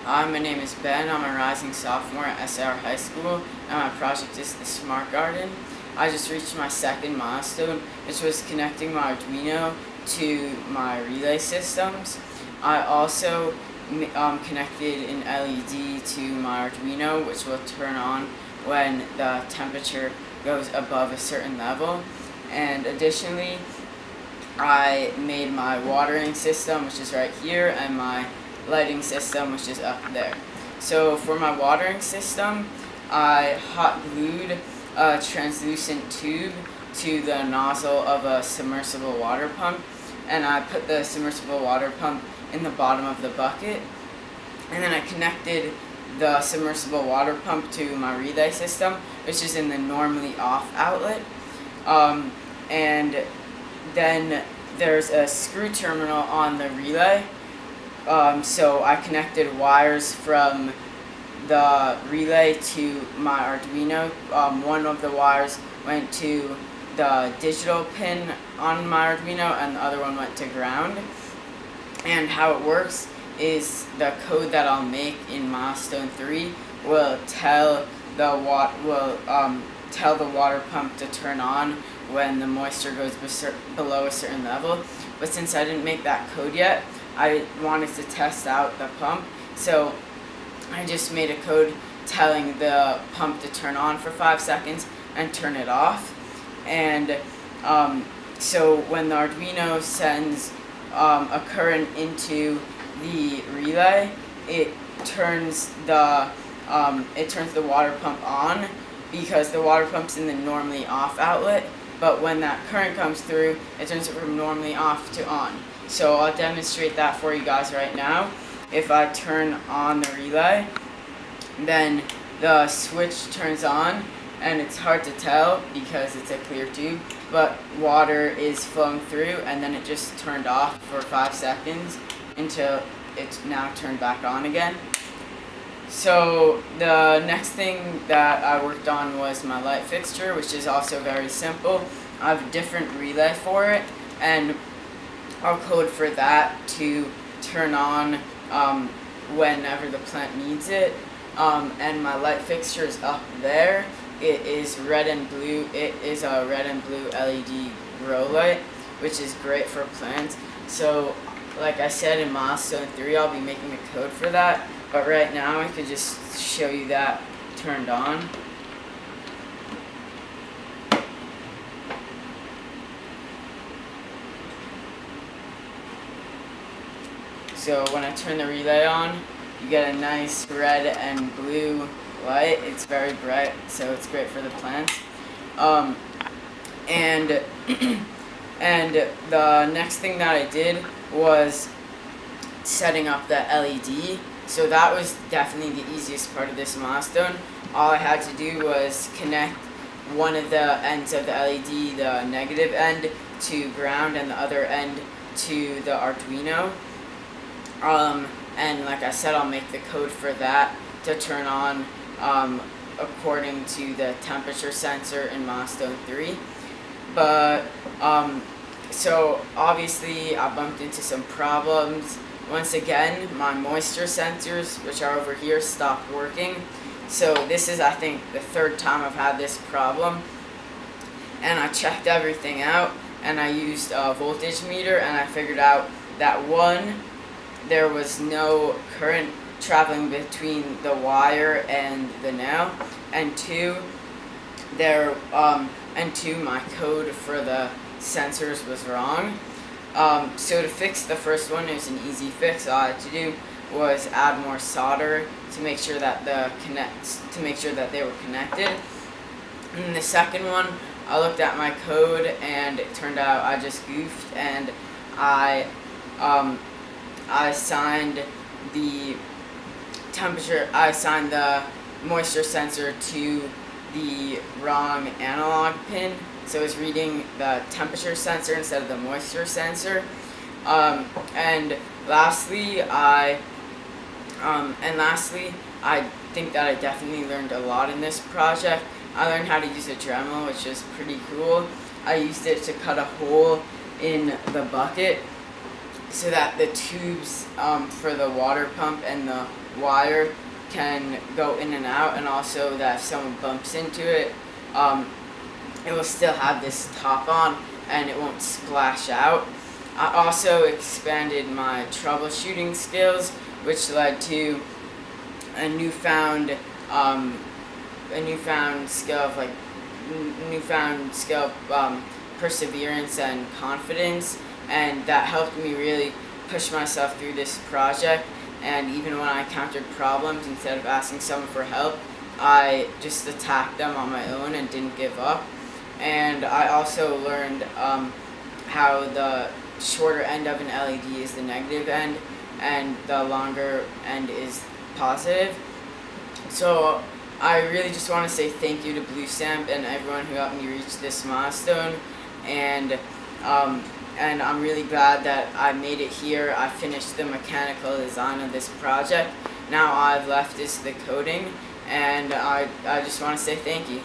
Hi, my name is Ben. I'm a rising sophomore at SAR High School, and my project is the Smart Garden. I just reached my second milestone, which was connecting my Arduino to my relay systems. I also connected an LED to my Arduino, which will turn on when the temperature goes above a certain level. And additionally, I made my watering system, which is right here, and my lighting system, which is up there. So for my watering system, I hot glued a translucent tube to the nozzle of a submersible water pump, and I put the submersible water pump in the bottom of the bucket, and then I connected the submersible water pump to my relay system, which is in the normally off outlet. And then there's a screw terminal on the relay. So I connected wires from the relay to my Arduino. One of the wires went to the digital pin on my Arduino, and the other one went to ground. And how it works is the code that I'll make in Milestone 3 will tell the water pump to turn on when the moisture goes below a certain level. But since I didn't make that code yet, I wanted to test out the pump, so I just made a code telling the pump to turn on for 5 seconds and turn it off. And so when the Arduino sends a current into the relay, it turns the water pump on, because the water pump's in the normally off outlet. But when that current comes through, it turns it from normally off to on. So I'll demonstrate that for you guys right now. If I turn on the relay, then the switch turns on, and it's hard to tell because it's a clear tube, but water is flowing through, and then it just turned off for 5 seconds until it's now turned back on again. So the next thing that I worked on was my light fixture, which is also very simple. I have a different relay for it, and I'll code for that to turn on whenever the plant needs it. And my light fixture is up there. It is red and blue. It is a red and blue LED grow light, which is great for plants. So like I said, in Milestone 3, I'll be making the code for that. But right now, I could just show you that turned on. So when I turn the relay on, you get a nice red and blue light. It's very bright, so it's great for the plants. And the next thing that I did was setting up the LED. So that was definitely the easiest part of this milestone. All I had to do was connect one of the ends of the LED, the negative end, to ground, and the other end to the Arduino. And like I said, I'll make the code for that to turn on according to the temperature sensor in Milestone 3. But so obviously I bumped into some problems. Once again, my moisture sensors, which are over here, stopped working. So this is, I think, the third time I've had this problem. And I checked everything out, and I used a voltage meter, and I figured out that 1, there was no current traveling between the wire and the nail, and 2, my code for the sensors was wrong. So to fix the first one, it was an easy fix. All I had to do was add more solder to make sure that they were connected. And the second one, I looked at my code, and it turned out I just goofed, and I assigned the moisture sensor to the wrong analog pin. So it's reading the temperature sensor instead of the moisture sensor. And lastly, I think that I definitely learned a lot in this project. I learned how to use a Dremel, which is pretty cool. I used it to cut a hole in the bucket, so that the tubes for the water pump and the wire can go in and out, and also that if someone bumps into it, it will still have this top on and it won't splash out. I also expanded my troubleshooting skills, which led to a newfound skill of perseverance and confidence, and that helped me really push myself through this project. And even when I encountered problems, instead of asking someone for help, I just attacked them on my own and didn't give up. And I also learned how the shorter end of an LED is the negative end and the longer end is positive. So I really just want to say thank you to BlueStamp and everyone who helped me reach this milestone, and I'm really glad that I made it here. I finished the mechanical design of this project. Now all I've left is the coding, and I just want to say thank you.